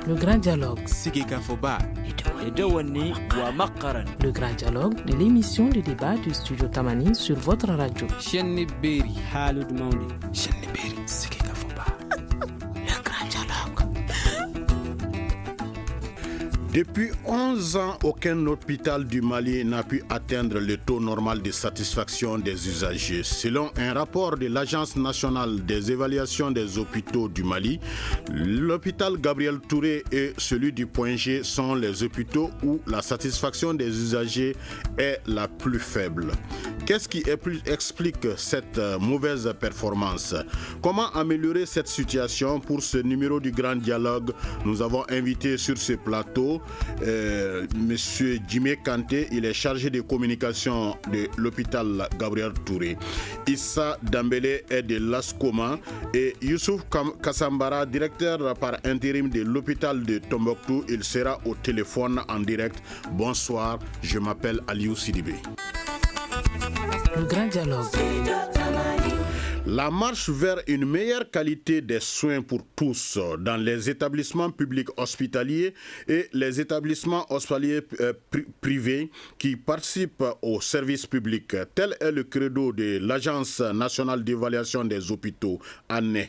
Le grand dialogue. Sigika Foba. Edawani wa Makaran. Le grand dialogue de l'émission de débat du studio Tamani sur votre radio. Chenni Beri Halud Mauni. Chenni Beri Sigika Foba. Le grand dialogue. Depuis 11 ans, aucun hôpital du Mali n'a pu atteindre le taux normal de satisfaction des usagers. Selon un rapport de l'Agence nationale des évaluations des hôpitaux du Mali, l'hôpital Gabriel Touré et celui du Point G sont les hôpitaux où la satisfaction des usagers est la plus faible. Qu'est-ce qui explique cette mauvaise performance? Comment améliorer cette situation? Pour ce numéro du Grand Dialogue, nous avons invité sur ce plateau Monsieur Jimé Kanté, il est chargé de communication de l'hôpital Gabriel Touré. Issa Dambélé est de l'ASCOMA et Youssouf Kassambara, directeur par intérim de l'hôpital de Tombouctou. Il sera au téléphone en direct. Bonsoir, je m'appelle Aliou Sidibé. Le grand dialogue. La marche vers une meilleure qualité des soins pour tous dans les établissements publics hospitaliers et les établissements hospitaliers privés qui participent au service public. Tel est le credo de l'Agence nationale d'évaluation des hôpitaux, ANE.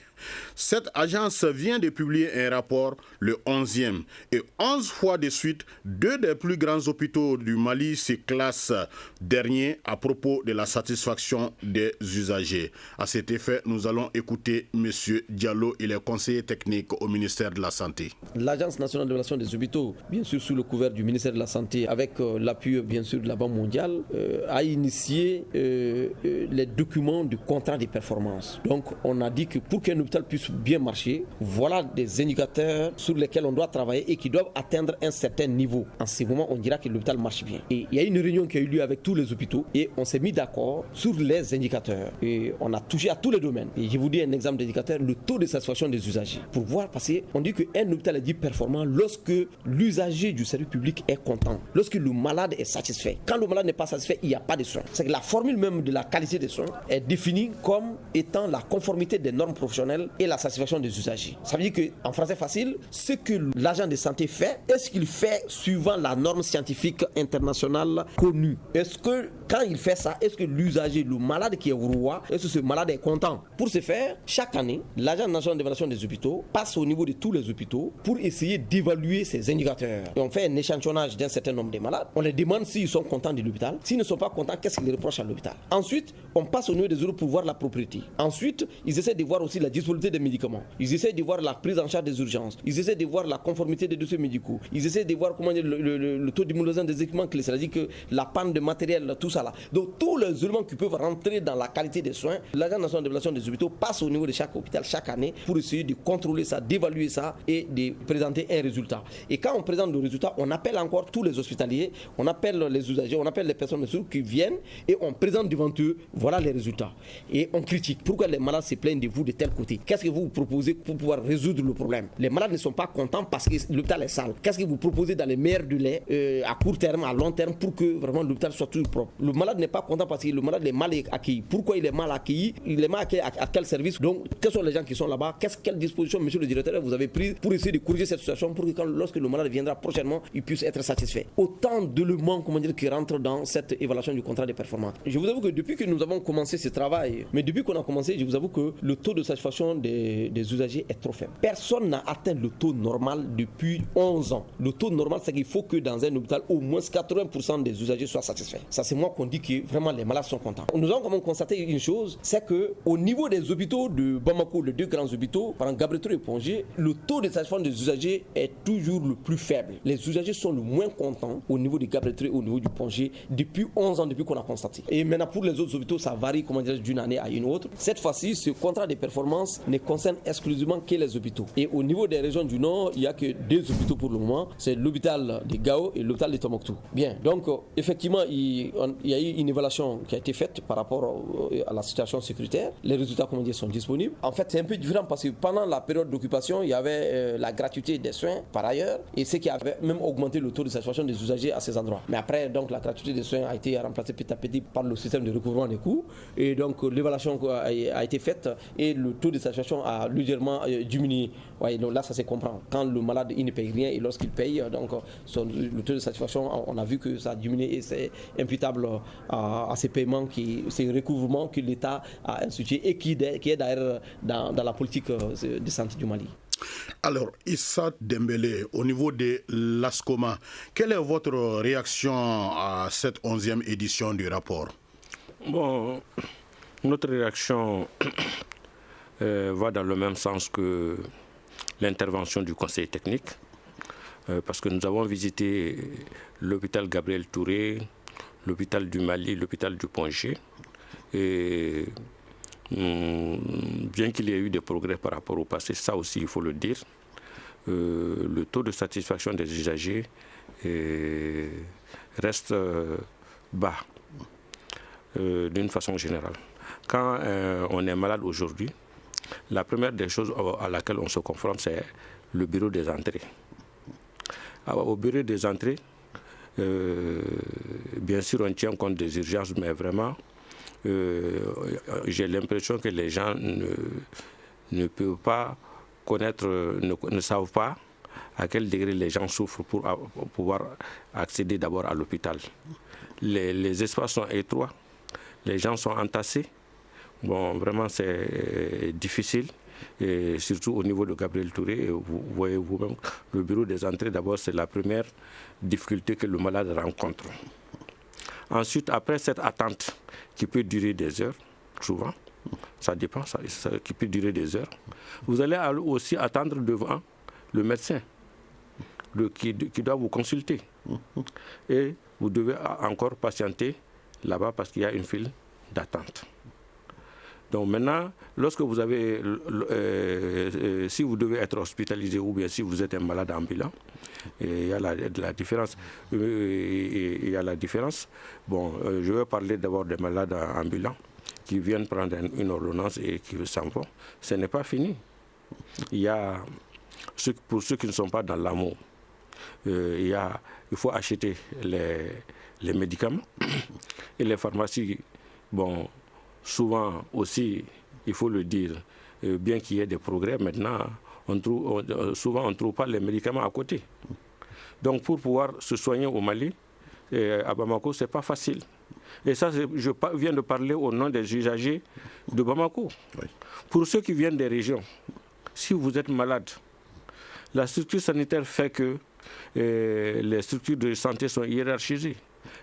Cette agence vient de publier un rapport, le 11e, et 11 fois de suite, 2 des plus grands hôpitaux du Mali se classent derniers à propos de la satisfaction des usagers. À cet effet, nous allons écouter M. Diallo, il est conseiller technique au ministère de la Santé. L'Agence nationale d'évaluation des hôpitaux, bien sûr sous le couvert du ministère de la Santé, avec l'appui bien sûr de la Banque mondiale, a initié les documents du contrat de performance. Donc on a dit que pour qu'un hôpital puisse bien marcher, voilà des indicateurs sur lesquels on doit travailler et qui doivent atteindre un certain niveau. En ce moment, on dira que l'hôpital marche bien. Et il y a une réunion qui a eu lieu avec tous les hôpitaux et on s'est mis d'accord sur les indicateurs. Et on a touché à tous les domaines. Et je vous dis un exemple d'indicateur, le taux de satisfaction des usagers. Pour voir, parce qu'on dit qu'un hôpital est dit performant lorsque l'usager du service public est content, lorsque le malade est satisfait. Quand le malade n'est pas satisfait, il n'y a pas de soins. C'est que la formule même de la qualité des soins est définie comme étant la conformité des normes professionnelles et la satisfaction des usagers. Ça veut dire qu'en français facile, ce que l'agent de santé fait, est-ce qu'il fait suivant la norme scientifique internationale connue? Est-ce que quand il fait ça, est-ce que l'usager, le malade qui est au roi, est-ce que ce malade est content? Pour ce faire, chaque année, l'Agence nationale d'évaluation des hôpitaux passe au niveau de tous les hôpitaux pour essayer d'évaluer ces indicateurs. Et on fait un échantillonnage d'un certain nombre de malades. On les demande s'ils sont contents de l'hôpital. S'ils ne sont pas contents, qu'est-ce qu'ils reprochent à l'hôpital? Ensuite, on passe au niveau des hôpitaux pour voir la propriété. Ensuite, ils essaient de voir aussi la disponibilité des médicaments. Ils essaient de voir la prise en charge des urgences. Ils essaient de voir la conformité des dossiers médicaux. Ils essaient de voir comment le taux d'immunisation des équipements clés, c'est-à-dire que la panne de matériel, tout ça là. Donc tous les éléments qui peuvent rentrer dans la qualité des soins, l'Agence nationale d'évaluation des hôpitaux passe au niveau de chaque hôpital chaque année pour essayer de contrôler ça, d'évaluer ça et de présenter un résultat. Et quand on présente le résultat, on appelle encore tous les hospitaliers, on appelle les usagers, on appelle les personnes qui viennent et on présente devant eux, voilà les résultats. Et on critique. Pourquoi les malades se plaignent de vous de tel côté? Qu'est-ce que vous proposez pour pouvoir résoudre le problème? Les malades ne sont pas contents parce que l'hôpital est sale. Qu'est-ce que vous proposez dans les meilleurs délais à court terme, à long terme pour que vraiment l'hôpital soit toujours propre? Le malade n'est pas content parce que le malade est mal accueilli. Pourquoi il est mal accueilli? Il est mal accueilli à quel service? Donc, quels sont les gens qui sont là-bas? Quelle disposition, monsieur le directeur, vous avez prise pour essayer de corriger cette situation pour que lorsque le malade viendra prochainement, il puisse être satisfait? Autant d'éléments, qui rentrent dans cette évaluation du contrat de performance. Je vous avoue que depuis que nous avons commencé ce travail, mais depuis qu'on a commencé, je vous avoue que le taux de satisfaction des usagers est trop faible. Personne n'a atteint le taux normal depuis 11 ans. Le taux normal, c'est qu'il faut que dans un hôpital, au moins 80% des usagers soient satisfaits. Ça, c'est moi qu'on dit que vraiment les malades sont contents. Nous avons constaté une chose, c'est qu'au niveau des hôpitaux de Bamako, les 2 grands hôpitaux, par exemple Gabriel Touré et Point G, le taux de satisfaction des usagers est toujours le plus faible. Les usagers sont le moins contents au niveau de Gabriel Touré et au niveau du Point G depuis 11 ans, depuis qu'on a constaté. Et maintenant, pour les autres hôpitaux, ça varie d'une année à une autre. Cette fois-ci, ce contrat de performance ne concerne exclusivement que les hôpitaux. Et au niveau des régions du Nord, il n'y a que 2 hôpitaux pour le moment. C'est l'hôpital de Gao et l'hôpital de Tombouctou. Bien, donc effectivement, il y a eu une évaluation qui a été faite par rapport à la situation sécuritaire. Les résultats, sont disponibles. En fait, c'est un peu différent parce que pendant la période d'occupation, il y avait la gratuité des soins par ailleurs, et ce qui avait même augmenté le taux de satisfaction des usagers à ces endroits. Mais après, donc, la gratuité des soins a été remplacée petit à petit par le système de recouvrement des coûts, et donc l'évaluation a été faite et le taux de satisfaction a légèrement diminué. Ouais, donc là, ça se comprend. Quand le malade il ne paye rien et lorsqu'il paye, donc le taux de satisfaction, on a vu que ça a diminué et c'est imputable à ces paiements, ces recouvrements que l'État a institués et qui est d'ailleurs dans la politique de santé du Mali. Alors, Issa Dembélé, au niveau de l'ASCOMA, quelle est votre réaction à cette 11e édition du rapport? Bon, notre réaction va dans le même sens que l'intervention du conseil technique, parce que nous avons visité l'hôpital Gabriel Touré, l'hôpital du Mali, l'hôpital du Pongé, et bien qu'il y ait eu des progrès par rapport au passé, ça aussi il faut le dire, le taux de satisfaction des usagers reste bas d'une façon générale. Quand on est malade aujourd'hui, la première des choses à laquelle on se confronte, c'est le bureau des entrées. Alors, au bureau des entrées, bien sûr on tient compte des urgences, mais vraiment j'ai l'impression que les gens ne peuvent pas connaître, ne savent pas à quel degré les gens souffrent pour pouvoir accéder d'abord à l'hôpital. Les espaces sont étroits, les gens sont entassés. Bon, vraiment c'est difficile, et surtout au niveau de Gabriel Touré. Et vous voyez vous-même, le bureau des entrées, d'abord c'est la première difficulté que le malade rencontre. Ensuite, après cette attente qui peut durer des heures, souvent, ça dépend, qui peut durer des heures, vous allez aussi attendre devant le médecin qui doit vous consulter. Et vous devez encore patienter là-bas parce qu'il y a une file d'attente. Donc maintenant, lorsque vous avez, si vous devez être hospitalisé ou bien si vous êtes un malade ambulant, il y a la différence. Il y a la différence. Bon, je vais parler d'abord des malades ambulants qui viennent prendre une ordonnance et qui s'en vont. Ce n'est pas fini. Il y a, pour ceux qui ne sont pas dans l'amour, il faut acheter les médicaments et les pharmacies. Bon, souvent aussi, il faut le dire, bien qu'il y ait des progrès, maintenant, souvent on ne trouve pas les médicaments à côté. Donc pour pouvoir se soigner au Mali, à Bamako, ce n'est pas facile. Et ça, je viens de parler au nom des usagers de Bamako. Oui. Pour ceux qui viennent des régions, si vous êtes malade, la structure sanitaire fait que les structures de santé sont hiérarchisées.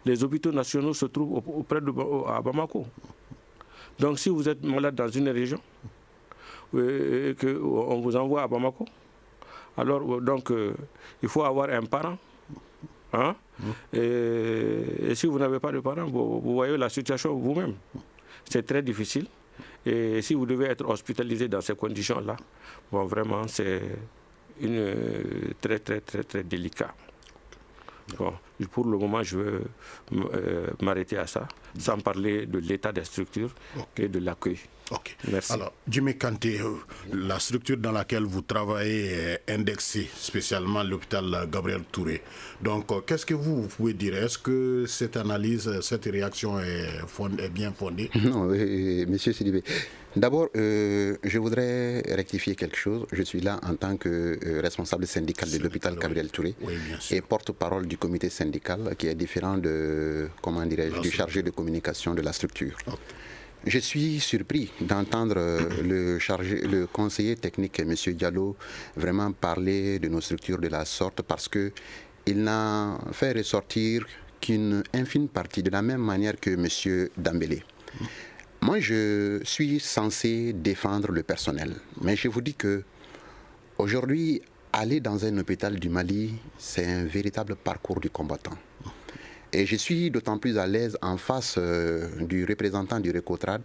Les hôpitaux nationaux se trouvent à Bamako. Donc si vous êtes malade dans une région, qu'on vous envoie à Bamako, alors donc il faut avoir un parent. Hein? Et si vous n'avez pas de parents, vous voyez la situation vous-même. C'est très difficile. Et si vous devez être hospitalisé dans ces conditions-là, bon, vraiment, c'est très, très, très, très délicat. Bon, pour le moment, je vais m'arrêter à ça, sans parler de l'état des structures et de l'accueil. Ok. Merci. Alors, Jimmy Kanté, la structure dans laquelle vous travaillez est indexée, spécialement l'hôpital Gabriel Touré. Donc, qu'est-ce que vous pouvez dire? Est-ce que cette analyse, cette réaction est bien fondée? Non, monsieur Sidibé. D'abord, je voudrais rectifier quelque chose. Je suis là en tant que responsable syndical de l'hôpital Gabriel Touré, et porte-parole du comité syndical qui est différent de, comment dirais-je, du chargé de communication de la structure. Okay. Je suis surpris d'entendre le conseiller technique, M. Diallo, vraiment parler de nos structures de la sorte, parce qu'il n'a fait ressortir qu'une infime partie, de la même manière que M. Dembélé. Moi, je suis censé défendre le personnel, mais je vous dis que aujourd'hui, aller dans un hôpital du Mali, c'est un véritable parcours du combattant. Et je suis d'autant plus à l'aise en face du représentant du Recotrad,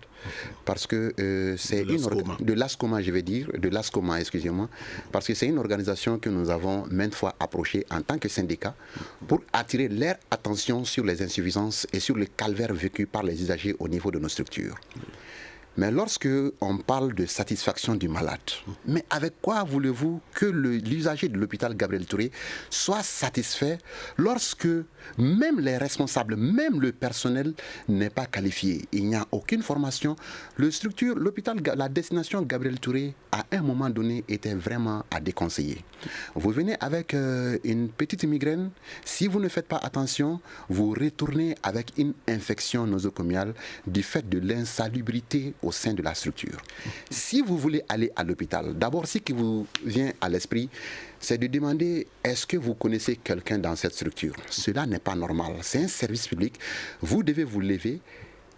parce que c'est de l'ASCOMA, je vais dire, de l'ASCOMA, excusez-moi, parce que c'est une organisation que nous avons maintes fois approchée en tant que syndicat pour attirer leur attention sur les insuffisances et sur le calvaire vécu par les usagers au niveau de nos structures. Mais lorsque on parle de satisfaction du malade, mais avec quoi voulez-vous que l'usager de l'hôpital Gabriel Touré soit satisfait lorsque même les responsables, même le personnel n'est pas qualifié? Il n'y a aucune formation. L'hôpital, la destination Gabriel Touré, à un moment donné, était vraiment à déconseiller. Vous venez avec une petite migraine, si vous ne faites pas attention, vous retournez avec une infection nosocomiale du fait de l'insalubrité au sein de la structure. Si vous voulez aller à l'hôpital, d'abord, ce qui vous vient à l'esprit, c'est de demander, est-ce que vous connaissez quelqu'un dans cette structure? Cela n'est pas normal. C'est un service public. Vous devez vous lever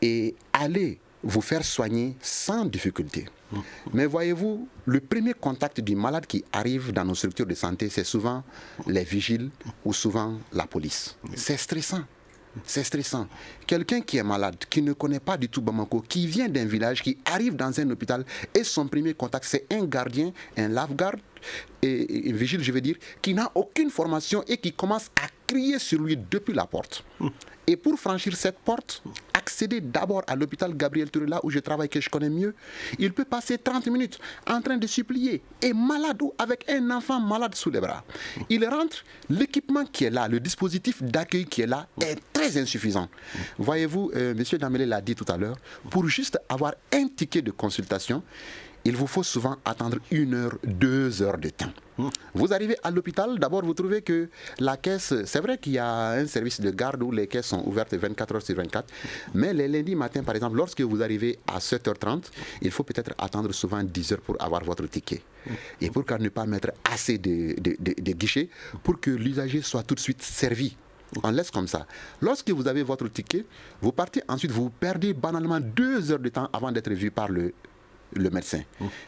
et aller vous faire soigner sans difficulté. Mais voyez-vous, le premier contact du malade qui arrive dans nos structures de santé, c'est souvent les vigiles ou souvent la police. C'est stressant. C'est stressant. Quelqu'un qui est malade, qui ne connaît pas du tout Bamako, qui vient d'un village, qui arrive dans un hôpital, et son premier contact, c'est un gardien, un lave-garde, et un vigile, je veux dire, qui n'a aucune formation et qui commence à crier sur lui depuis la porte. Et pour franchir cette porte, accéder d'abord à l'hôpital Gabriel Touré, là où je travaille, que je connais mieux, il peut passer 30 minutes en train de supplier, et malade ou avec un enfant malade sous les bras. Il rentre, l'équipement qui est là, le dispositif d'accueil qui est là, est très insuffisant. Voyez-vous, M. Dambélé l'a dit tout à l'heure, pour juste avoir un ticket de consultation, il vous faut souvent attendre 1 heure, 2 heures de temps. Vous arrivez à l'hôpital, d'abord vous trouvez que la caisse, c'est vrai qu'il y a un service de garde où les caisses sont ouvertes 24 heures sur 24, mais les lundis matin par exemple, lorsque vous arrivez à 7h30, il faut peut-être attendre souvent 10 heures pour avoir votre ticket. Et pour ne pas mettre assez de guichets, pour que l'usager soit tout de suite servi. On laisse comme ça. Lorsque vous avez votre ticket, vous partez ensuite, vous perdez banalement 2 heures de temps avant d'être vu par le médecin.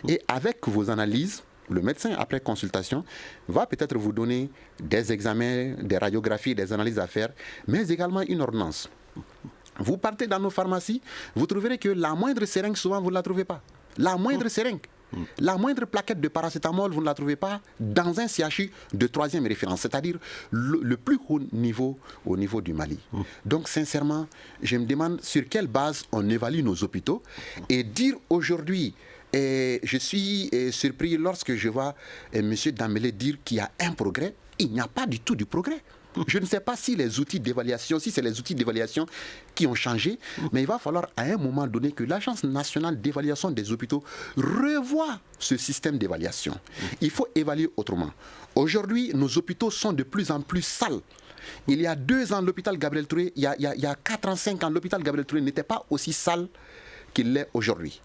Et avec vos analyses, le médecin, après consultation, va peut-être vous donner des examens, des radiographies, des analyses à faire, mais également une ordonnance. Vous partez dans nos pharmacies, vous trouverez que la moindre seringue, souvent, vous ne la trouvez pas. La moindre seringue. La moindre plaquette de paracétamol, vous ne la trouvez pas dans un CHU de 3e référence, c'est-à-dire le plus haut niveau au niveau du Mali. Donc sincèrement, je me demande sur quelle base on évalue nos hôpitaux et dire aujourd'hui, je suis surpris lorsque je vois M. Dambélé dire qu'il y a un progrès. Il n'y a pas du tout de progrès. Je ne sais pas si les outils d'évaluation, si c'est les outils d'évaluation qui ont changé, mais il va falloir à un moment donné que l'Agence nationale d'évaluation des hôpitaux revoie ce système d'évaluation. Il faut évaluer autrement. Aujourd'hui, nos hôpitaux sont de plus en plus sales. Il y a 2 ans, l'hôpital Gabriel Touré, il y a 4 ans, 5 ans, l'hôpital Gabriel Touré n'était pas aussi sale qu'il l'est aujourd'hui.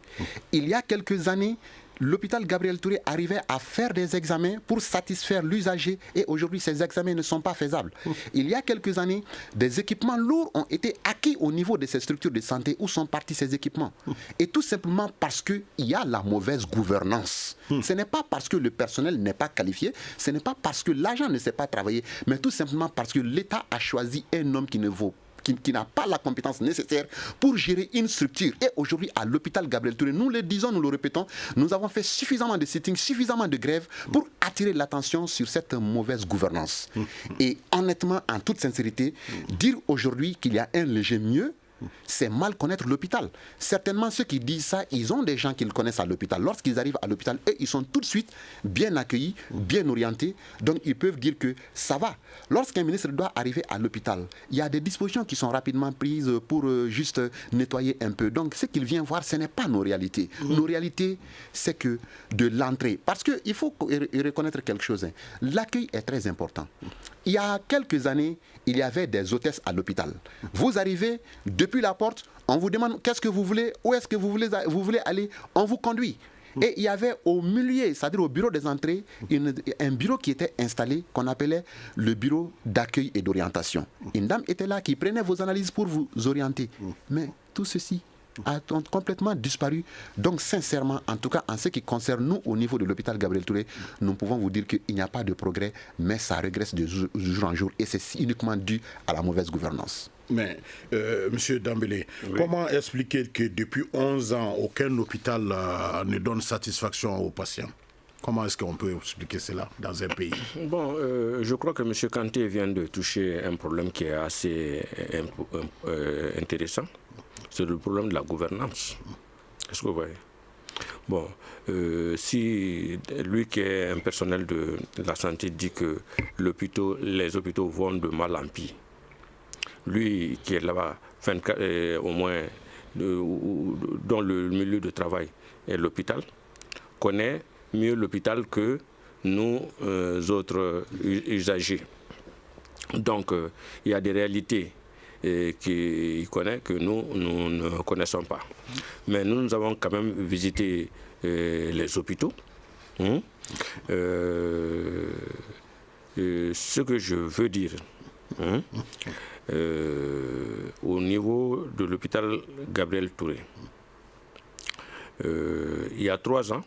Il y a quelques années, l'hôpital Gabriel Touré arrivait à faire des examens pour satisfaire l'usager et aujourd'hui ces examens ne sont pas faisables. Il y a quelques années, des équipements lourds ont été acquis au niveau de ces structures de santé. Où sont partis ces équipements? Et tout simplement parce qu'il y a la mauvaise gouvernance. Ce n'est pas parce que le personnel n'est pas qualifié, ce n'est pas parce que l'agent ne sait pas travailler, mais tout simplement parce que l'État a choisi un homme qui n'a pas la compétence nécessaire pour gérer une structure. Et aujourd'hui, à l'hôpital Gabriel Touré, nous le disons, nous le répétons, nous avons fait suffisamment de sittings, suffisamment de grèves pour attirer l'attention sur cette mauvaise gouvernance. Et honnêtement, en toute sincérité, dire aujourd'hui qu'il y a un léger mieux, c'est mal connaître l'hôpital. Certainement, ceux qui disent ça, ils ont des gens qu'ils connaissent à l'hôpital. Lorsqu'ils arrivent à l'hôpital, eux, ils sont tout de suite bien accueillis, bien orientés. Donc, ils peuvent dire que ça va. Lorsqu'un ministre doit arriver à l'hôpital, il y a des dispositions qui sont rapidement prises pour juste nettoyer un peu. Donc, ce qu'il vient voir, ce n'est pas nos réalités. Nos réalités, c'est que de l'entrée. Parce qu'il faut reconnaître quelque chose. L'accueil est très important. Il y a quelques années, il y avait des hôtesses à l'hôpital. Vous arrivez, depuis la porte, on vous demande qu'est-ce que vous voulez, où est-ce que vous voulez aller, on vous conduit. Et il y avait au milieu, c'est-à-dire au bureau des entrées, un bureau qui était installé, qu'on appelait le bureau d'accueil et d'orientation. Une dame était là qui prenait vos analyses pour vous orienter. Mais tout ceci a complètement disparu. Donc sincèrement, en tout cas en ce qui concerne nous au niveau de l'hôpital Gabriel Touré, nous pouvons vous dire qu'il n'y a pas de progrès, mais ça régresse de jour en jour et c'est uniquement dû à la mauvaise gouvernance. Mais, M. Dambélé, comment expliquer que depuis 11 ans, aucun hôpital ne donne satisfaction aux patients? Comment est-ce qu'on peut expliquer cela dans un pays? Bon, je crois que M. Kanté vient de toucher un problème qui est assez intéressant. C'est le problème de la gouvernance. Est-ce que vous voyez? Bon, si lui qui est un personnel de la santé dit que les hôpitaux vont de mal en pis, lui qui est là-bas, au moins dans le milieu de travail et l'hôpital, connaît mieux l'hôpital que nous autres usagers. Donc, il y a des réalités qu'il connaît que nous ne connaissons pas. Mais nous avons quand même visité les hôpitaux. Ce que je veux dire, au niveau de l'hôpital Gabriel Touré, il y a 3 ans,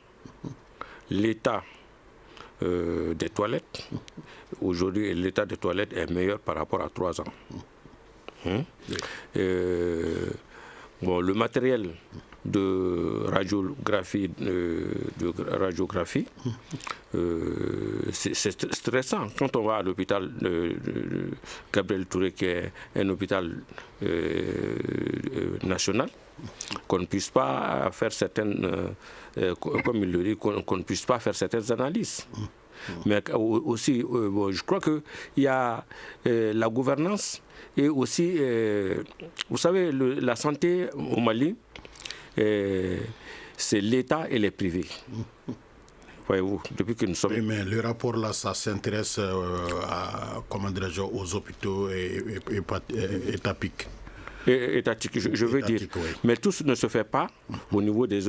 l'état des toilettes, aujourd'hui l'état des toilettes est meilleur par rapport à 3 ans. Bon, le matériel de radiographie, c'est stressant. Quand on va à l'hôpital Gabriel Touré, qui est un hôpital national, qu'on ne puisse pas faire certaines, comme il le dit, qu'on ne puisse pas faire certaines analyses. Mais aussi, je crois qu'il y a la gouvernance et aussi, vous savez, la santé au Mali, c'est l'État et les privés. Voyez-vous, depuis que nous sommes... Oui, mais le rapport là, ça s'intéresse aux hôpitaux étatiques. Étatique, je veux dire. Oui. Mais tout ne se fait pas au niveau des...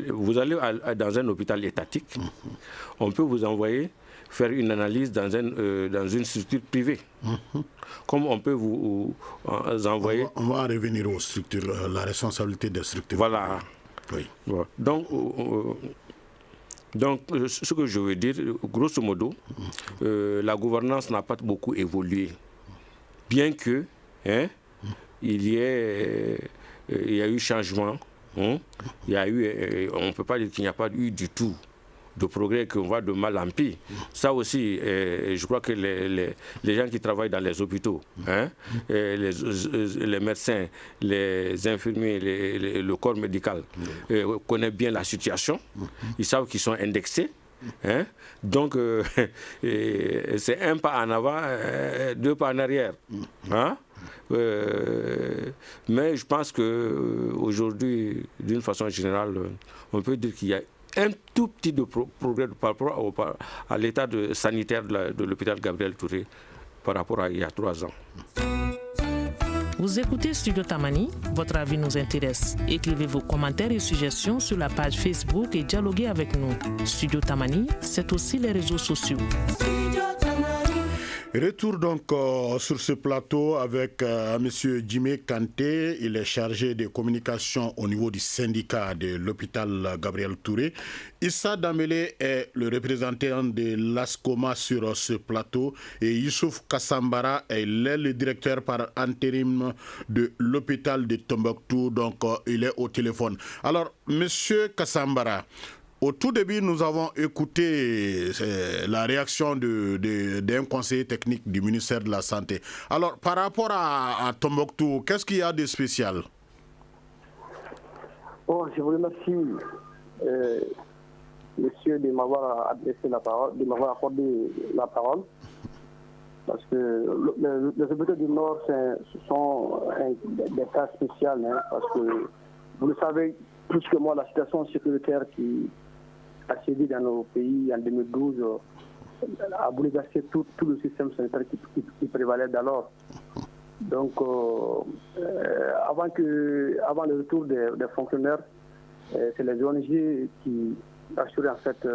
Vous allez dans un hôpital étatique, on peut vous envoyer faire une analyse dans une structure privée. Comme on peut vous envoyer... On va en revenir aux structures, la responsabilité des structures. Voilà. Oui. Voilà. Donc, ce que je veux dire, grosso modo, la gouvernance n'a pas beaucoup évolué. Bien que... il y a eu changement. On ne peut pas dire qu'il n'y a pas eu du tout de progrès, qu'on va de mal en pis. Ça aussi, je crois que les gens qui travaillent dans les hôpitaux, les médecins, les infirmiers, le corps médical connaissent bien la situation. Ils savent qu'ils sont indexés. Donc, c'est un pas en avant, 2 pas en arrière. Mais je pense qu'aujourd'hui, d'une façon générale, on peut dire qu'il y a un tout petit de progrès par rapport à l'état sanitaire de l'hôpital Gabriel Touré par rapport à il y a 3 ans. Vous écoutez Studio Tamani, votre avis nous intéresse. Écrivez vos commentaires et suggestions sur la page Facebook et dialoguez avec nous. Studio Tamani, c'est aussi les réseaux sociaux. Retour donc sur ce plateau avec M. Djimé Kanté. Il est chargé de communication au niveau du syndicat de l'hôpital Gabriel Touré. Issa Dambélé est le représentant de l'ASCOMA sur ce plateau et Youssouf Kassambara est le directeur par intérim de l'hôpital de Tombouctou. Donc il est au téléphone. Alors, M. Kassambara, au tout début, nous avons écouté la réaction d'un conseiller technique du ministère de la Santé. Alors, par rapport à Tombouctou, qu'est-ce qu'il y a de spécial? Bon, je vous remercie, monsieur, de m'avoir adressé la parole, de m'avoir accordé la parole. Parce que les hôpitaux du Nord, ce sont des cas spéciaux, parce que vous le savez plus que moi, la situation sécuritaire qui a sévi dans nos pays en 2012 a bouleversé tout le système sanitaire qui prévalait d'alors. Donc, avant le retour des fonctionnaires, c'est les ONG qui assuraient en fait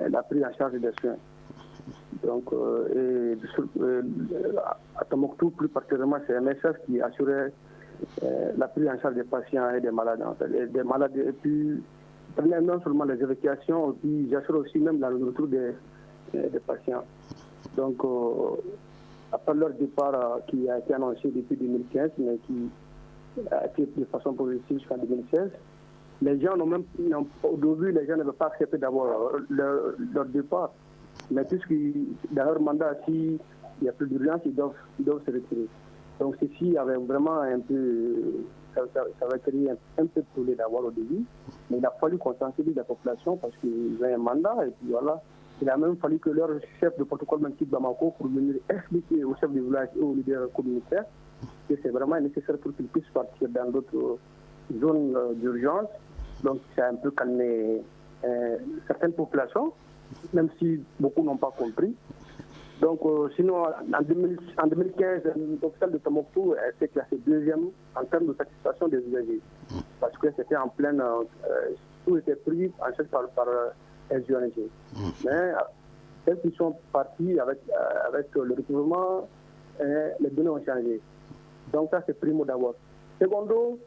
la prise en charge des soins. Donc, à Tombouctou, plus particulièrement, c'est MSF qui assurait la prise en charge des patients et des malades. Des malades et puis, non seulement les évacuations, puis j'assure aussi même le retour des patients. Donc, après leur départ qui a été annoncé depuis 2015, mais qui a été de façon progressive jusqu'en 2016, les gens au début, les gens n'avaient pas accepté d'avoir leur départ. Mais puisque dans leur mandat, s'il n'y a plus d'urgence, ils doivent se retirer. Donc ceci avait vraiment un peu, ça avait créé un peu de tollé d'abord au début, mais il a fallu qu'on sensibilise la population parce qu'ils ont un mandat et puis voilà. Il a même fallu que leur chef de protocole quitte Bamako pour venir expliquer aux chefs de village et aux leaders communautaires que c'est vraiment nécessaire pour qu'ils puissent partir dans d'autres zones d'urgence. Donc ça a un peu calmé certaines populations, même si beaucoup n'ont pas compris. Donc sinon, en 2015, l'hôpital de Tombouctou s'est classé deuxième en termes de satisfaction des usagers. Parce que c'était en pleine... tout était pris en charge par les ONG. Mais celles qui sont parties avec le recouvrement, les données ont changé. Donc ça, c'est primo d'abord. Secondo,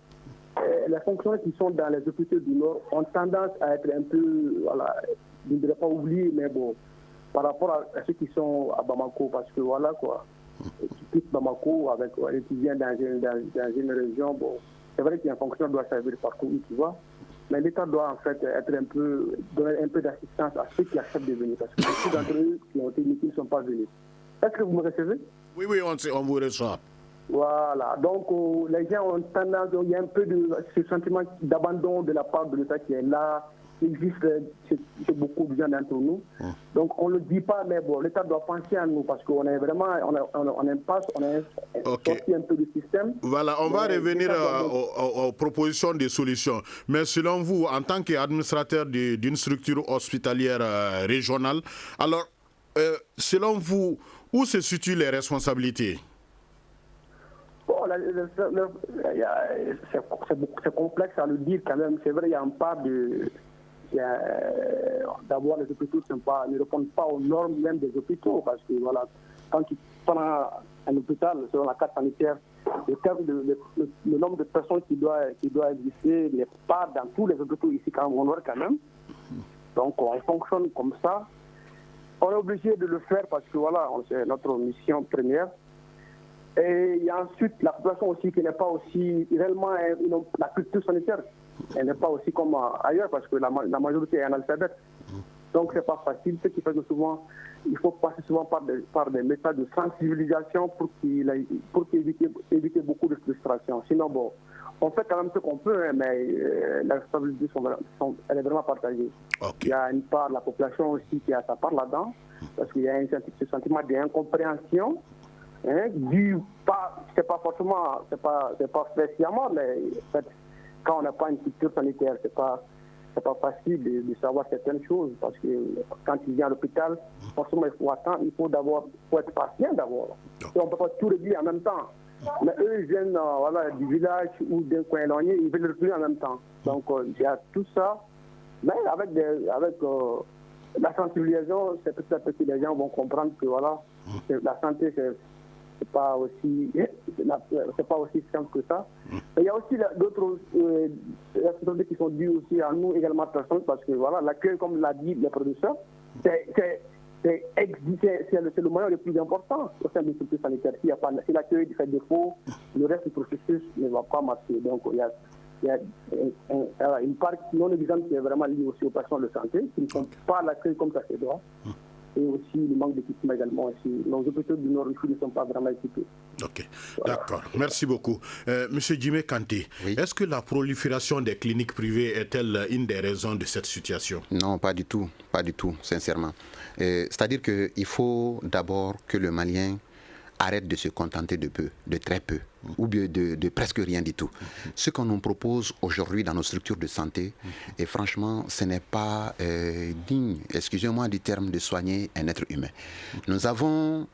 les fonctionnaires qui sont dans les hôpitaux du Nord ont tendance à être un peu, voilà, je ne dirais pas oubliés, mais bon, par rapport à ceux qui sont à Bamako, parce que voilà quoi, tu quittes Bamako et tu viens dans une région, bon, c'est vrai qu'un fonctionnaire doit servir partout où tu vas, mais l'État doit en fait donner un peu d'assistance à ceux qui acceptent de venir, parce que beaucoup d'entre eux qui ont été inutiles ne sont pas venus. Est-ce que vous me recevez? Oui, on vous reçoit. Voilà, donc les gens ont tendance, il y a un peu de ce sentiment d'abandon de la part de l'État qui est là, qui existe chez beaucoup de gens d'entre nous. Donc on ne le dit pas, mais bon, l'État doit penser à nous parce qu'on est vraiment, on impasse, on est sorti un peu du système. Voilà, on va revenir aux propositions de solutions. Mais selon vous, en tant qu'administrateur d'une structure hospitalière régionale, alors, selon vous, où se situent les responsabilités? Bon, c'est complexe à le dire quand même. C'est vrai, il y a un part de... D'abord, les hôpitaux ne répondent pas aux normes même des hôpitaux. Parce que voilà, quand tu prends un hôpital, selon la carte sanitaire, le nombre de personnes qui doit exister n'est pas dans tous les hôpitaux ici quand même. Donc, on fonctionne comme ça. On est obligé de le faire parce que voilà, c'est notre mission première. Et il y a ensuite la population aussi qui n'est pas aussi réellement la culture sanitaire. Elle n'est pas aussi comme ailleurs parce que la majorité est analphabète. Donc c'est pas facile. Ce qui fait que souvent, il faut passer souvent par des méthodes de sensibilisation pour éviter beaucoup de frustration. Sinon, bon, on fait quand même ce qu'on peut, mais la responsabilité, elle est vraiment partagée. Okay. Il y a une part de la population aussi qui a sa part là-dedans, parce qu'il y a ce sentiment d'incompréhension. C'est pas forcément, c'est pas fait sciemment, mais en fait, quand on n'a pas une culture sanitaire, c'est pas facile de savoir certaines choses, parce que quand il vient à l'hôpital, forcément il faut attendre, il faut être patient d'abord. Et on ne peut pas tout régler en même temps. Mais eux, ils viennent du village ou d'un coin éloigné, ils veulent régler en même temps. Donc il y a tout ça, mais avec la sensibilisation, c'est petit à petit les gens vont comprendre que voilà, la santé c'est pas aussi simple que ça. Mais il y a aussi d'autres responsabilités qui sont dues aussi à nous également personnes, parce que voilà, l'accueil, comme l'a dit le producteur, c'est le moyen le plus important au sein d'une structure sanitaire. Si l'accueil fait défaut, le reste du processus ne va pas marcher. Donc il y a une part non évidente qui est vraiment liée aussi aux personnes de santé, qui ne font pas l'accueil comme ça se doit. Et aussi le manque d'équipement également. Nos hôpitaux du Nord ne sont pas vraiment équipés. Ok, voilà. D'accord. Merci beaucoup. Monsieur Djimé Kanté, oui. Est-ce que la prolifération des cliniques privées est-elle une des raisons de cette situation? Non, pas du tout, sincèrement. C'est-à-dire qu'il faut d'abord que le Malien arrête de se contenter de peu, de très peu, ou bien de presque rien du tout. Ce qu'on nous propose aujourd'hui dans nos structures de santé, et franchement, ce n'est pas digne, excusez-moi du terme, de soigner un être humain. Nous avons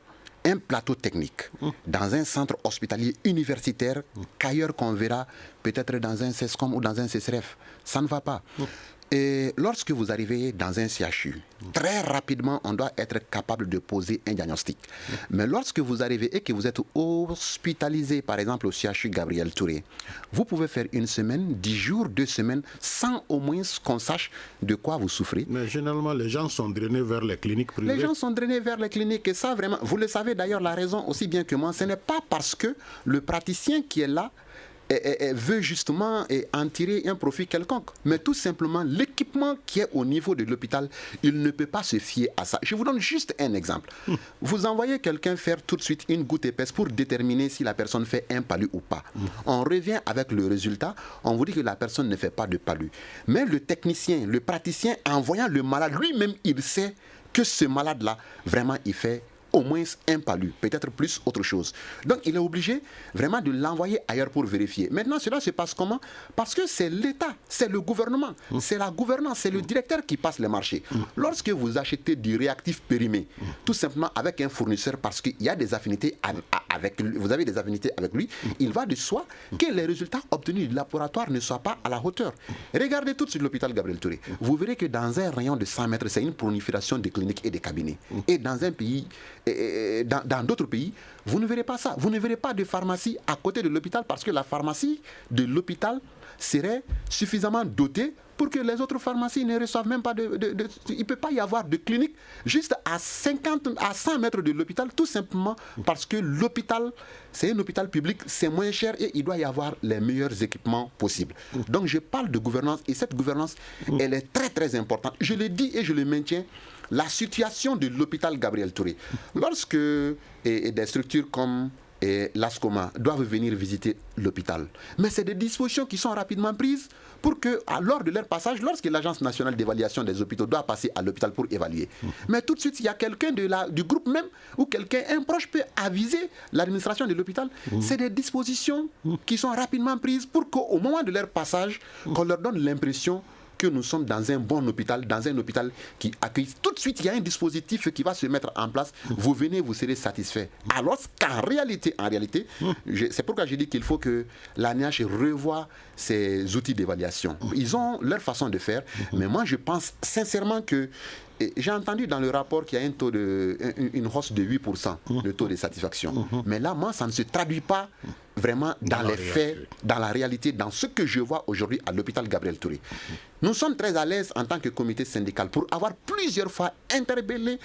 un plateau technique dans un centre hospitalier universitaire qu'ailleurs qu'on verra peut-être dans un CESCOM ou dans un CESREF. Ça ne va pas. Et lorsque vous arrivez dans un CHU, très rapidement, on doit être capable de poser un diagnostic. Mais lorsque vous arrivez et que vous êtes hospitalisé, par exemple au CHU Gabriel Touré, vous pouvez faire 1 semaine, 10 jours, 2 semaines, sans au moins qu'on sache de quoi vous souffrez. Mais généralement, les gens sont drainés vers les cliniques privées. Les gens sont drainés vers les cliniques, et ça vraiment, vous le savez d'ailleurs, la raison aussi bien que moi, ce n'est pas parce que le praticien qui est là veut justement en tirer un profit quelconque. Mais tout simplement, l'équipement qui est au niveau de l'hôpital, il ne peut pas se fier à ça. Je vous donne juste un exemple. Vous envoyez quelqu'un faire tout de suite une goutte épaisse pour déterminer si la personne fait un palu ou pas. On revient avec le résultat, on vous dit que la personne ne fait pas de palu. Mais le technicien, le praticien, en voyant le malade, lui-même, il sait que ce malade-là, vraiment, il fait au moins un palu, peut-être plus autre chose. Donc il est obligé vraiment de l'envoyer ailleurs pour vérifier. Maintenant, cela se passe comment? Parce que c'est l'État, c'est le gouvernement, c'est la gouvernance, c'est le directeur qui passe les marchés. Lorsque vous achetez du réactif périmé, tout simplement avec un fournisseur, parce qu'il y a des affinités avec lui, vous avez des affinités avec lui, il va de soi que les résultats obtenus du laboratoire ne soient pas à la hauteur. Regardez tout de suite l'hôpital Gabriel Touré. Vous verrez que dans un rayon de 100 mètres, c'est une prolifération des cliniques et des cabinets. Et dans un pays, dans d'autres pays, vous ne verrez pas ça. Vous ne verrez pas de pharmacie à côté de l'hôpital parce que la pharmacie de l'hôpital serait suffisamment dotée pour que les autres pharmacies ne reçoivent même pas il ne peut pas y avoir de clinique juste à 100 mètres de l'hôpital, tout simplement parce que l'hôpital, c'est un hôpital public, c'est moins cher et il doit y avoir les meilleurs équipements possibles. Donc je parle de gouvernance et cette gouvernance, elle est très très importante. Je le dis et je le maintiens. La situation de l'hôpital Gabriel Touré, lorsque des structures comme l'ASCOMA doivent venir visiter l'hôpital, mais c'est des dispositions qui sont rapidement prises pour que, lors de leur passage, lorsque l'Agence nationale d'évaluation des hôpitaux doit passer à l'hôpital pour évaluer, mais tout de suite, il y a quelqu'un du groupe même, ou quelqu'un, un proche peut aviser l'administration de l'hôpital. C'est des dispositions qui sont rapidement prises pour qu'au moment de leur passage, qu'on leur donne l'impression que nous sommes dans un bon hôpital, dans un hôpital qui accueille. Tout de suite, il y a un dispositif qui va se mettre en place. Vous venez, vous serez satisfait. Alors qu'en réalité, c'est pourquoi je dis qu'il faut que l'ANIH revoie ses outils d'évaluation. Ils ont leur façon de faire, mais moi je pense sincèrement que j'ai entendu dans le rapport qu'il y a une hausse de 8% de taux de satisfaction. Mais là, moi, ça ne se traduit pas vraiment dans les faits, dans la réalité, dans ce que je vois aujourd'hui à l'hôpital Gabriel Touré. Nous sommes très à l'aise en tant que comité syndical pour avoir plusieurs fois interpellé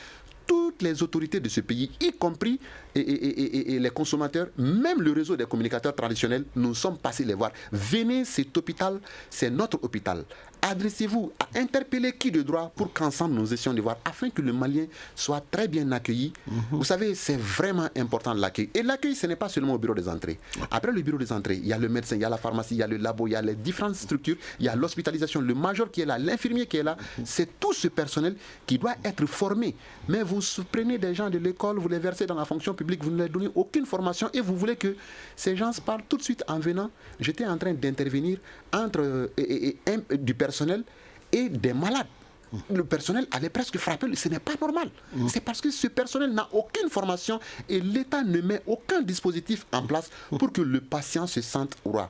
toutes les autorités de ce pays, y compris et les consommateurs, même le réseau des communicateurs traditionnels, nous sommes passés les voir. Venez, cet hôpital, c'est notre hôpital. Adressez-vous à interpeller qui de droit pour qu'ensemble nous essayons de voir afin que le Malien soit très bien accueilli. Vous savez, c'est vraiment important l'accueil. Et l'accueil, ce n'est pas seulement au bureau des entrées. Après le bureau des entrées, il y a le médecin, il y a la pharmacie, il y a le labo, il y a les différentes structures, il y a l'hospitalisation, le major qui est là, l'infirmier qui est là. C'est tout ce personnel qui doit être formé. Mais vous prenez des gens de l'école, vous les versez dans la fonction publique, vous ne leur donnez aucune formation et vous voulez que ces gens se parlent tout de suite en venant. J'étais en train d'intervenir entre du personnel et des malades. Le personnel allait presque frapper, ce n'est pas normal. C'est parce que ce personnel n'a aucune formation et l'État ne met aucun dispositif en place pour que le patient se sente roi.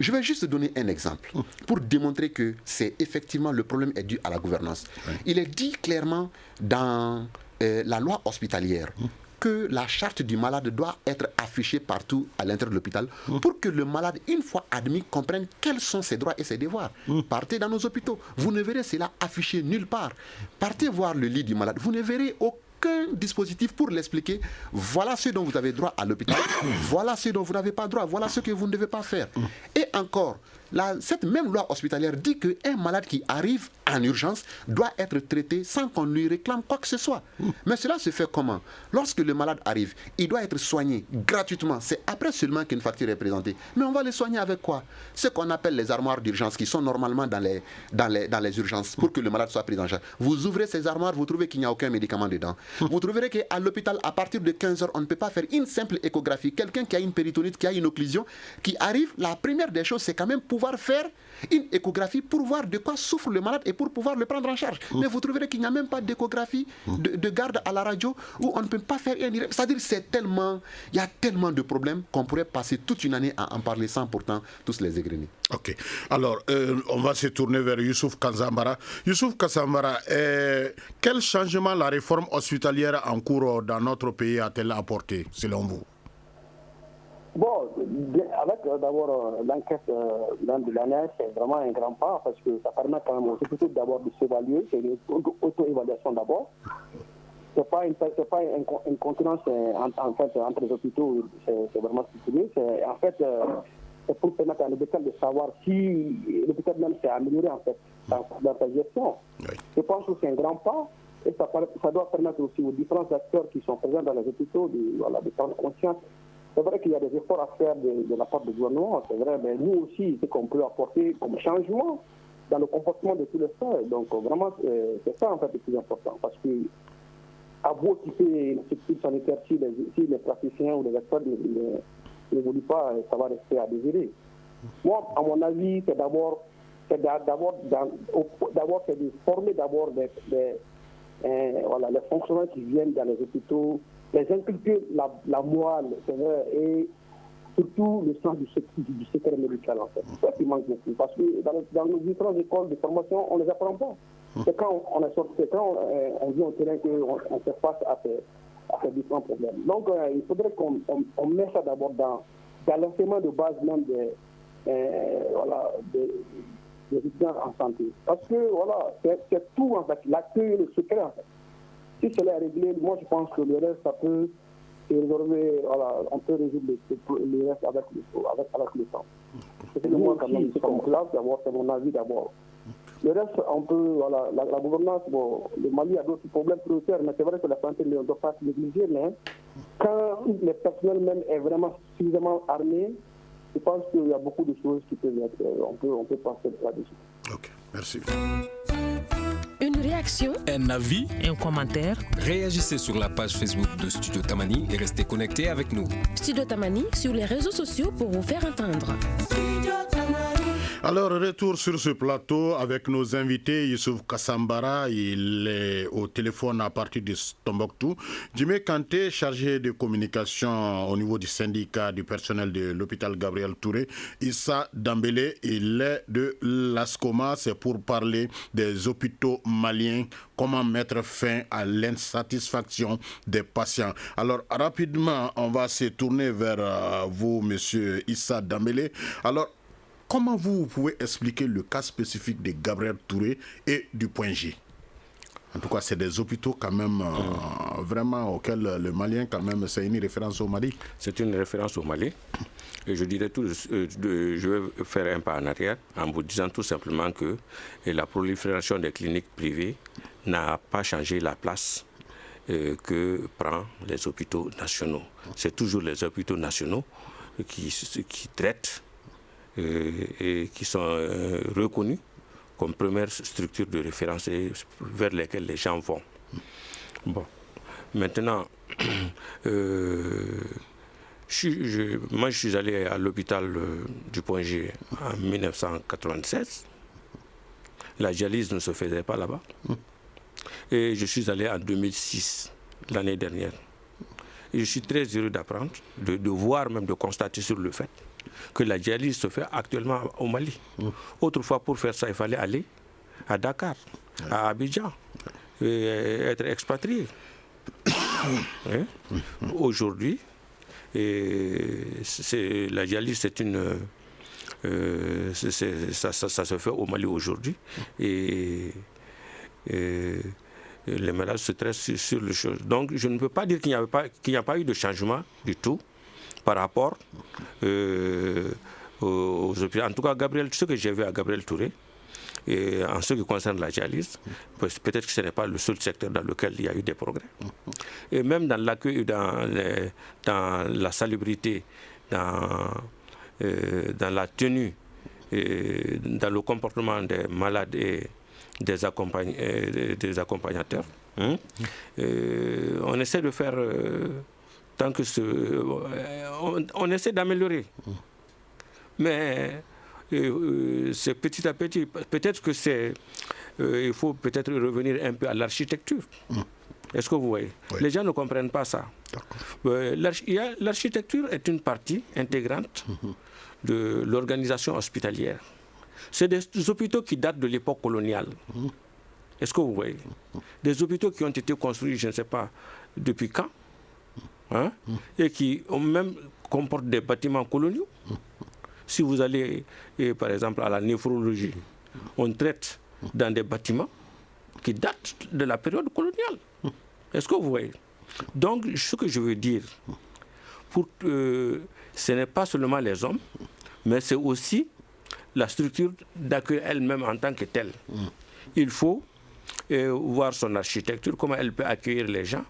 Je vais juste donner un exemple pour démontrer que c'est effectivement le problème est dû à la gouvernance. Il est dit clairement dans la loi hospitalière que la charte du malade doit être affichée partout à l'intérieur de l'hôpital pour que le malade, une fois admis, comprenne quels sont ses droits et ses devoirs. Partez dans nos hôpitaux, vous ne verrez cela affiché nulle part. Partez voir le lit du malade, vous ne verrez aucun dispositif pour l'expliquer. Voilà ce dont vous avez droit à l'hôpital, voilà ce dont vous n'avez pas droit, voilà ce que vous ne devez pas faire. Et encore, cette même loi hospitalière dit qu'un malade qui arrive en urgence doit être traité sans qu'on lui réclame quoi que ce soit. Mais cela se fait comment? Lorsque le malade arrive, il doit être soigné gratuitement. C'est après seulement qu'une facture est présentée. Mais on va le soigner avec quoi? Ce qu'on appelle les armoires d'urgence qui sont normalement dans les urgences pour que le malade soit pris en charge. Vous ouvrez ces armoires, vous trouvez qu'il n'y a aucun médicament dedans. Vous trouverez qu'à l'hôpital, à partir de 15h, on ne peut pas faire une simple échographie. Quelqu'un qui a une péritonite, qui a une occlusion, qui arrive, la première des choses, c'est quand même pouvoir faire une échographie pour voir de quoi souffre le malade et pour pouvoir le prendre en charge. Mais vous trouverez qu'il n'y a même pas d'échographie de garde à la radio où on ne peut pas faire un direct. C'est-à-dire il y a tellement de problèmes qu'on pourrait passer toute une année à en parler sans pourtant tous les égrener. Ok. Alors, on va se tourner vers Youssouf Kasambara. Youssouf Kasambara, quel changement la réforme hospitalière en cours dans notre pays a-t-elle apporté, selon vous? Bon, avec d'abord l'enquête de l'ANIH, c'est vraiment un grand pas parce que ça permet quand même aux hôpitaux d'abord de s'évaluer, c'est une auto-évaluation d'abord. C'est pas une concurrence en fait, entre les hôpitaux, c'est vraiment structuré. En fait, c'est pour permettre à l'hôpital de savoir si l'hôpital même s'est amélioré en fait dans sa gestion. Oui. Je pense que c'est un grand pas et ça doit permettre aussi aux différents acteurs qui sont présents dans les hôpitaux de prendre conscience. C'est vrai qu'il y a des efforts à faire de la part du gouvernement, c'est vrai, mais nous aussi, ce qu'on peut apporter comme changement dans le comportement de tous les frères. Donc vraiment, c'est ça en fait le plus important. Parce que à vous occuper une structure sanitaire, si les praticiens ou les acteurs ne voulaient pas, ça va rester à désirer. Moi, à mon avis, c'est d'abord de former d'abord les fonctionnaires qui viennent dans les hôpitaux, les inculquer la morale, c'est vrai, et surtout le sens du secteur médical, en fait. C'est ça qui manque beaucoup. Parce que dans nos différentes écoles de formation, on ne les apprend pas. C'est quand on est sorti, quand on vient au terrain qu'on fait face à ces différents problèmes. Donc, il faudrait qu'on mette ça d'abord dans l'enseignement de base même des étudiants en santé. Parce que, voilà, c'est tout, en fait, l'accueil et le secret, en fait. Si cela est réglé, moi, je pense que le reste, ça peut se résolver, voilà, on peut résoudre le reste avec le temps. C'est moi, quand même, c'est comme classe, d'abord, c'est mon avis d'abord. Le reste, on peut, voilà, la gouvernance, bon, le Mali a d'autres problèmes prioritaires, mais c'est vrai que la santé ne doit pas se négliger, mais quand le personnel même est vraiment suffisamment armé, je pense qu'il y a beaucoup de choses qui peuvent être, on peut penser là-dessus. Ok, merci. Une réaction, un avis, un commentaire. Réagissez sur la page Facebook de Studio Tamani et restez connectés avec nous. Studio Tamani sur les réseaux sociaux pour vous faire entendre. Alors, retour sur ce plateau avec nos invités. Youssouf Kassambara, il est au téléphone à partir de Tombouctou. Jimé Kanté, chargé de communication au niveau du syndicat du personnel de l'hôpital Gabriel Touré. Issa Dambélé, il est de l'ASCOMA. C'est pour parler des hôpitaux maliens. Comment mettre fin à l'insatisfaction des patients. Alors, rapidement, on va se tourner vers vous, monsieur Issa Dambélé. Alors, comment vous pouvez expliquer le cas spécifique de Gabriel Touré et du Point G? En tout cas, c'est des hôpitaux quand même vraiment auxquels le Malien, quand même, c'est une référence au Mali. C'est une référence au Mali. Et je dirais je vais faire un pas en arrière en vous disant tout simplement que la prolifération des cliniques privées n'a pas changé la place que prennent les hôpitaux nationaux. C'est toujours les hôpitaux nationaux qui traitent et qui sont reconnus comme première structure de référence vers lesquelles les gens vont. Bon, maintenant, moi je suis allé à l'hôpital du Point G en 1996. La dialyse ne se faisait pas là-bas. Et je suis allé en 2006, l'année dernière. Et je suis très heureux d'apprendre, de voir, même de constater sur le fait que la dialyse se fait actuellement au Mali. Autrefois, pour faire ça, il fallait aller à Dakar, à Abidjan, et être expatrié. Aujourd'hui, la dialyse, c'est une... ça se fait au Mali aujourd'hui. Et les malades se traitent sur les choses. Donc, je ne peux pas dire qu'il n'y a pas eu de changement du tout par rapport aux hôpitaux. En tout cas, ce que j'ai vu à Gabriel Touré, et en ce qui concerne la dialyse, peut-être que ce n'est pas le seul secteur dans lequel il y a eu des progrès. Et même dans l'accueil, dans la salubrité, dans la tenue, dans le comportement des malades et des accompagnateurs, on essaie de faire... on essaie d'améliorer. Mais c'est petit à petit. Peut-être que il faut peut-être revenir un peu à l'architecture. Est-ce que vous voyez? Oui. Les gens ne comprennent pas ça. L'architecture est une partie intégrante de l'organisation hospitalière. C'est des hôpitaux qui datent de l'époque coloniale. Est-ce que vous voyez? Des hôpitaux qui ont été construits, je ne sais pas depuis quand, et qui même comportent des bâtiments coloniaux. Si vous allez, par exemple, à la néphrologie, on traite dans des bâtiments qui datent de la période coloniale. Est-ce que vous voyez? Donc, ce que je veux dire, ce n'est pas seulement les hommes, mais c'est aussi la structure d'accueil elle-même en tant que telle. Il faut voir son architecture, comment elle peut accueillir les gens,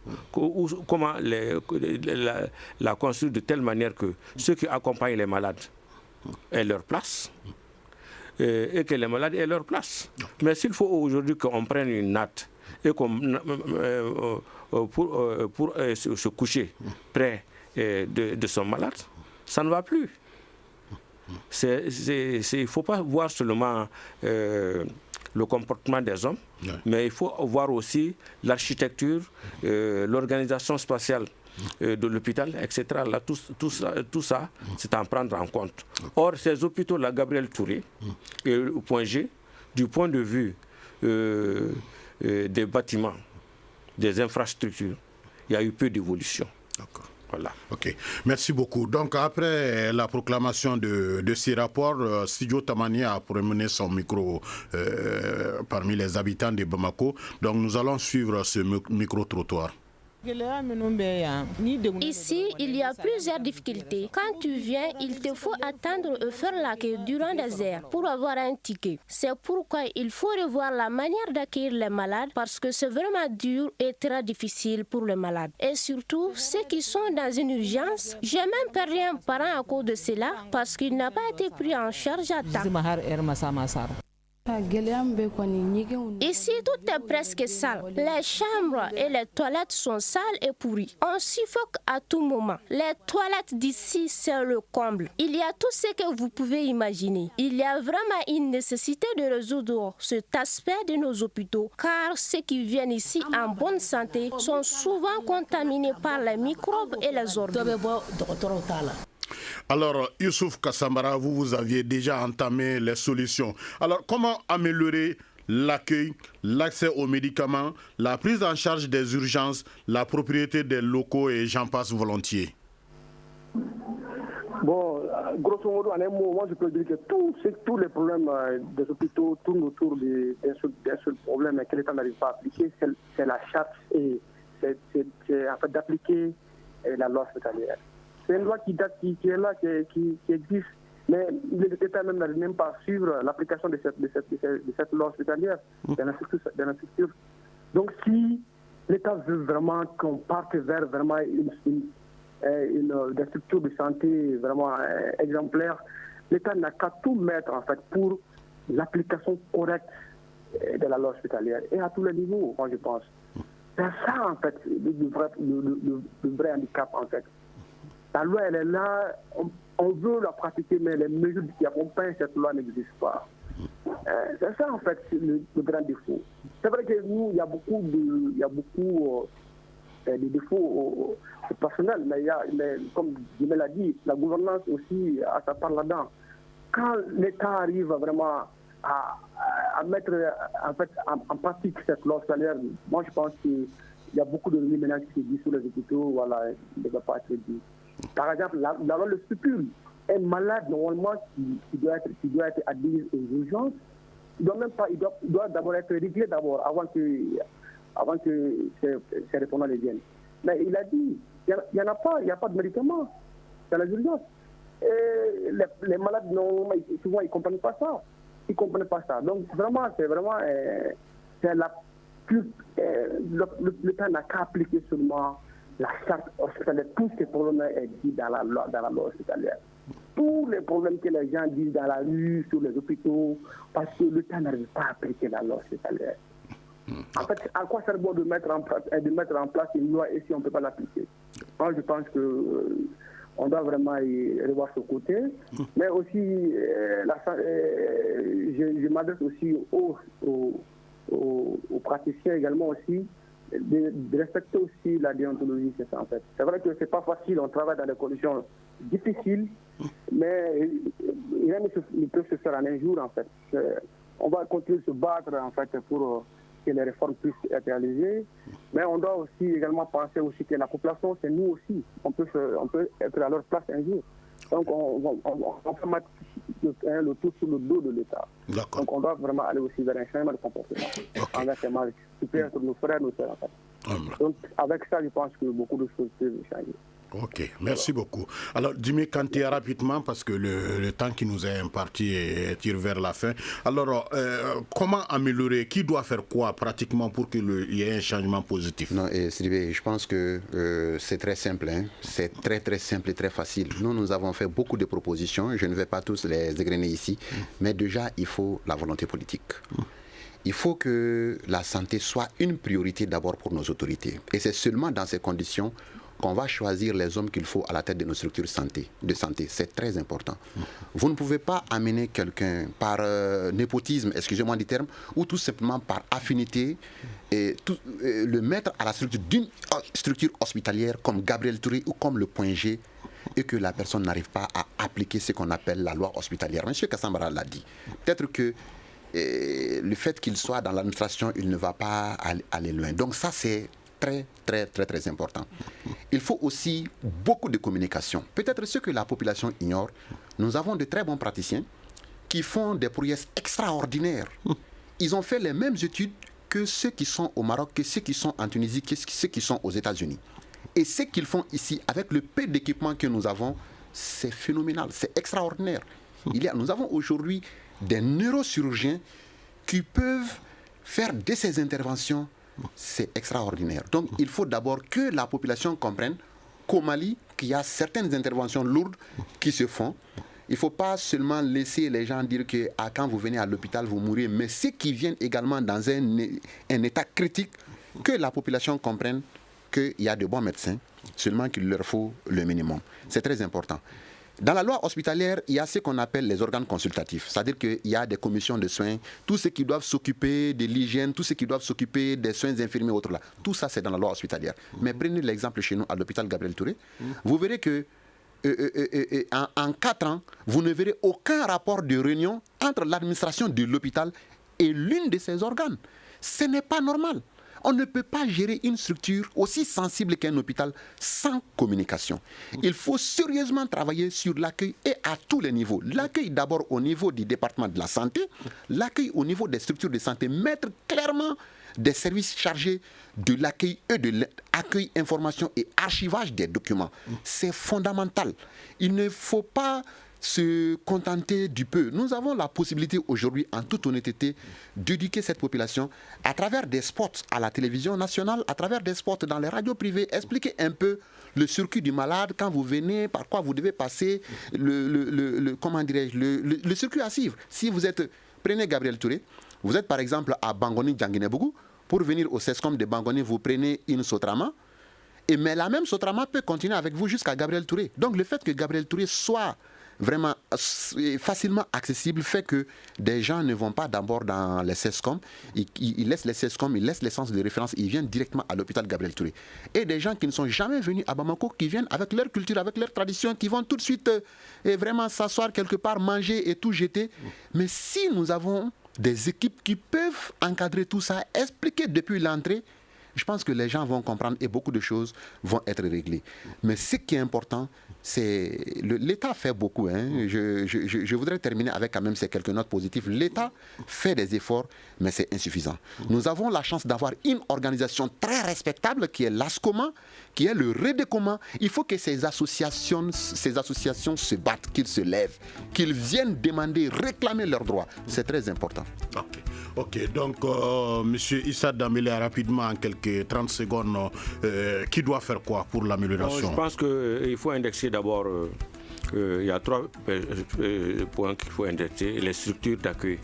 comment la construire de telle manière que ceux qui accompagnent les malades aient leur place et que les malades aient leur place. Mais s'il faut aujourd'hui qu'on prenne une natte et pour se coucher près de son malade, ça ne va plus. Il ne faut pas voir seulement le comportement des hommes, mais il faut voir aussi l'architecture, l'organisation spatiale de l'hôpital, etc. Là, tout ça, c'est à prendre en compte. Or, ces hôpitaux-là, Gabriel Touré et au point G, du point de vue des bâtiments, des infrastructures, il y a eu peu d'évolution. D'accord. Voilà. Ok, merci beaucoup. Donc après la proclamation de ces rapports, Studio Tamani a promené son micro parmi les habitants de Bamako. Donc nous allons suivre ce micro-trottoir. Ici, il y a plusieurs difficultés. Quand tu viens, il te faut attendre et faire la queue durant des heures pour avoir un ticket. C'est pourquoi il faut revoir la manière d'accueillir les malades parce que c'est vraiment dur et très difficile pour les malades. Et surtout, ceux qui sont dans une urgence, j'ai même perdu un parent à cause de cela parce qu'il n'a pas été pris en charge à temps. Ici, tout est presque sale. Les chambres et les toilettes sont sales et pourries. On suffoque à tout moment. Les toilettes d'ici, c'est le comble. Il y a tout ce que vous pouvez imaginer. Il y a vraiment une nécessité de résoudre cet aspect de nos hôpitaux, car ceux qui viennent ici en bonne santé sont souvent contaminés par les microbes et les ordures. Alors, Youssouf Kassambara, vous aviez déjà entamé les solutions. Alors, comment améliorer l'accueil, l'accès aux médicaments, la prise en charge des urgences, la propriété des locaux et j'en passe volontiers? Bon, grosso modo, en un mot, moi je peux dire que tous les problèmes des hôpitaux tournent autour d'un seul problème que l'État n'arrive pas à appliquer, c'est la charte et c'est en fait d'appliquer la loi hospitalière. C'est une loi qui est là, qui existe, mais l'État même n'arrive même pas à suivre l'application de cette loi hospitalière dans la structure. Donc si l'État veut vraiment qu'on parte vers vraiment des structures de santé vraiment exemplaires, l'État n'a qu'à tout mettre en fait pour l'application correcte de la loi hospitalière et à tous les niveaux, moi je pense. C'est ça en fait le vrai handicap en fait. La loi, elle est là, on veut la pratiquer, mais les mesures qui accompagnent cette loi n'existent pas. C'est ça, en fait, le grand défaut. C'est vrai que nous, il y a beaucoup de défauts au personnel, mais comme je me l'ai dit, la gouvernance aussi a sa part là-dedans. Quand l'État arrive vraiment à mettre en pratique cette loi hospitalière, moi je pense qu'il y a beaucoup de ménages qui se disent sur les hôpitaux, voilà, il ne va pas être dit. Par exemple, la loi le stipule. Un malade, normalement, qui doit être admis aux urgences, il doit d'abord être réglé avant que ces répondants les viennent. Mais il a dit, il n'y a pas de médicaments dans les urgences. Et les malades, normalement, souvent, ils ne comprennent pas ça. Donc, c'est la plus... le temps n'a qu'à appliquer seulement la charte hospitalière. Tous ces problèmes sont dit dans la loi hospitalière. Tous les problèmes que les gens disent dans la rue, sur les hôpitaux, parce que l'État n'arrive pas à appliquer la loi hospitalière. En fait, à quoi sert bon de mettre en place une loi et si on ne peut pas l'appliquer? Moi, je pense qu'on doit vraiment y revoir ce côté. Mais aussi, je m'adresse aussi aux praticiens également aussi, de respecter aussi la déontologie, c'est ça en fait. C'est vrai que c'est pas facile, on travaille dans des conditions difficiles, mais rien ne peut se faire en un jour en fait. On va continuer de se battre en fait pour que les réformes puissent être réalisées, mais on doit aussi également penser aussi que la population, c'est nous aussi, on peut être à leur place un jour. Donc on peut mettre le tout sur le dos de l'État. Donc on doit vraiment aller aussi vers un changement de comportement. Envers ces malades, supérieurs que nos frères, nos sœurs en fait. Donc avec ça, je pense que beaucoup de choses peuvent changer. Ok, merci beaucoup. Alors, Jimmy Kanté, rapidement, parce que le temps qui nous est imparti tire vers la fin. Alors, comment améliorer? Qui doit faire quoi pratiquement pour qu'il y ait un changement positif? Non, et Sylvie, je pense que c'est très simple. C'est très très simple et très facile. Nous avons fait beaucoup de propositions. Je ne vais pas tous les égrener ici. Mais déjà, il faut la volonté politique. Il faut que la santé soit une priorité d'abord pour nos autorités. Et c'est seulement dans ces conditions qu'on va choisir les hommes qu'il faut à la tête de nos structures de santé. C'est très important. Vous ne pouvez pas amener quelqu'un par népotisme, excusez-moi du terme, ou tout simplement par affinité, et le mettre à la structure d'une structure hospitalière comme Gabriel Touré ou comme le Point G, et que la personne n'arrive pas à appliquer ce qu'on appelle la loi hospitalière. Monsieur Kassambara l'a dit. Peut-être que le fait qu'il soit dans l'administration, il ne va pas aller loin. Donc ça, c'est très, très, très, très important. Il faut aussi beaucoup de communication. Peut-être ce que la population ignore, nous avons de très bons praticiens qui font des prouesses extraordinaires. Ils ont fait les mêmes études que ceux qui sont au Maroc, que ceux qui sont en Tunisie, que ceux qui sont aux États-Unis. Et ce qu'ils font ici, avec le peu d'équipement que nous avons, c'est phénoménal, c'est extraordinaire. Nous avons aujourd'hui des neurochirurgiens qui peuvent faire de ces interventions. C'est extraordinaire. Donc, il faut d'abord que la population comprenne qu'au Mali, qu'il y a certaines interventions lourdes qui se font. Il ne faut pas seulement laisser les gens dire que quand vous venez à l'hôpital, vous mourrez, mais ceux qui viennent également dans un état critique, que la population comprenne qu'il y a de bons médecins, seulement qu'il leur faut le minimum. C'est très important. Dans la loi hospitalière, il y a ce qu'on appelle les organes consultatifs. C'est-à-dire qu'il y a des commissions de soins, tous ceux qui doivent s'occuper de l'hygiène, tous ceux qui doivent s'occuper des soins infirmiers, autres là. Tout ça, c'est dans la loi hospitalière. Mais prenez l'exemple chez nous, à l'hôpital Gabriel Touré. Vous verrez que en 4 ans, vous ne verrez aucun rapport de réunion entre l'administration de l'hôpital et l'une de ses organes. Ce n'est pas normal. On ne peut pas gérer une structure aussi sensible qu'un hôpital sans communication. Il faut sérieusement travailler sur l'accueil et à tous les niveaux. L'accueil d'abord au niveau du département de la santé, l'accueil au niveau des structures de santé, mettre clairement des services chargés de l'accueil et de l'accueil, information et archivage des documents. C'est fondamental. Il ne faut pas se contenter du peu. Nous avons la possibilité aujourd'hui, en toute honnêteté, d'éduquer cette population à travers des spots à la télévision nationale, à travers des spots dans les radios privées, expliquer un peu le circuit du malade, quand vous venez, par quoi vous devez passer, le circuit à suivre. Si vous êtes, prenez Gabriel Touré, vous êtes par exemple à Bangoni, Djanguinebougou, pour venir au CESCOM de Bangoni, vous prenez une Sotrama, mais la même Sotrama peut continuer avec vous jusqu'à Gabriel Touré. Donc le fait que Gabriel Touré soit vraiment facilement accessible fait que des gens ne vont pas d'abord dans les CESCOM, ils laissent les CESCOM, ils laissent les centres de référence, ils viennent directement à l'hôpital Gabriel Touré. Et des gens qui ne sont jamais venus à Bamako, qui viennent avec leur culture, avec leur tradition, qui vont tout de suite vraiment s'asseoir quelque part, manger et tout jeter. Mais si nous avons des équipes qui peuvent encadrer tout ça, expliquer depuis l'entrée, je pense que les gens vont comprendre et beaucoup de choses vont être réglées. Mais ce qui est important, c'est l'État fait beaucoup. Je voudrais terminer avec quand même ces quelques notes positives. L'État fait des efforts, mais c'est insuffisant. Nous avons la chance d'avoir une organisation très respectable qui est l'ASCOMA, qui est le Redecoma. Il faut que ces associations se battent, qu'ils se lèvent, qu'ils viennent demander, réclamer leurs droits. C'est très important. Ok, donc Monsieur Issa Dambélé, rapidement, en quelques 30 secondes, qui doit faire quoi pour l'amélioration? Je pense qu'il faut indexer d'abord, il y a 3 points qu'il faut indexer, les structures d'accueil.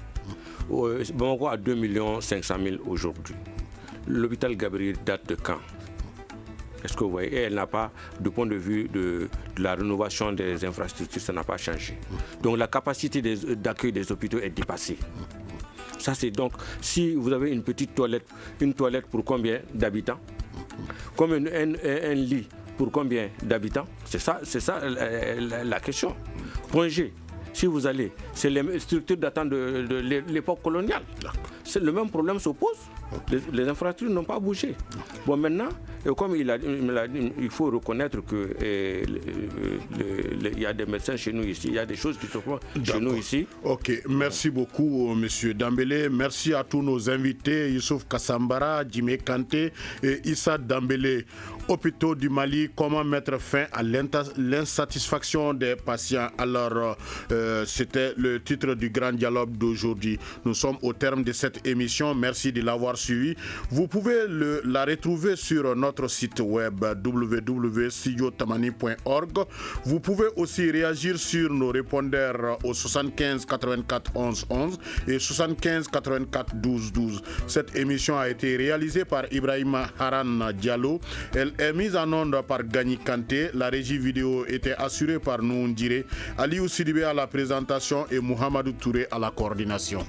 Bamako a 2 500 000 aujourd'hui. L'hôpital Gabriel date de quand? Est-ce que vous voyez? Et elle n'a pas, du point de vue de la rénovation des infrastructures, ça n'a pas changé. Donc la capacité d'accueil des hôpitaux est dépassée. Ça, c'est donc, si vous avez une petite toilette, une toilette pour combien d'habitants? Comme un lit pour combien d'habitants? C'est ça la question. Point G, si vous allez, c'est les structures datant de l'époque coloniale. Le même problème s'oppose. Les infrastructures n'ont pas bougé. Bon, maintenant, comme il a dit, il faut reconnaître qu'il y a des médecins chez nous ici, il y a des choses qui se font chez nous ici. Ok, merci beaucoup, Monsieur Dambélé. Merci à tous nos invités, Youssouf Kassambara, Jimmy Kanté et Issa Dambélé. hôpitaux du Mali, comment mettre fin à l'insatisfaction des patients. Alors, c'était le titre du grand dialogue d'aujourd'hui. Nous sommes au terme de cette émission. Merci de l'avoir suivi. Vous pouvez la retrouver sur notre site web www.studiotamani.org. Vous pouvez aussi réagir sur nos répondeurs au 75 84 11 11 et 75 84 12 12. Cette émission a été réalisée par Ibrahima Haran Diallo. Elle est mise en onde par Gani Kanté. La régie vidéo était assurée par Noundire, Aliou Sidibé à la présentation et Mohamedou Touré à la coordination.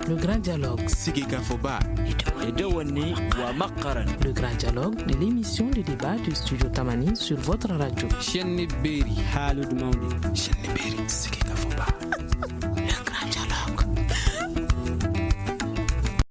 Le grand dialogue. Le grand dialogue de l'émission de débat du studio Tamani sur votre radio.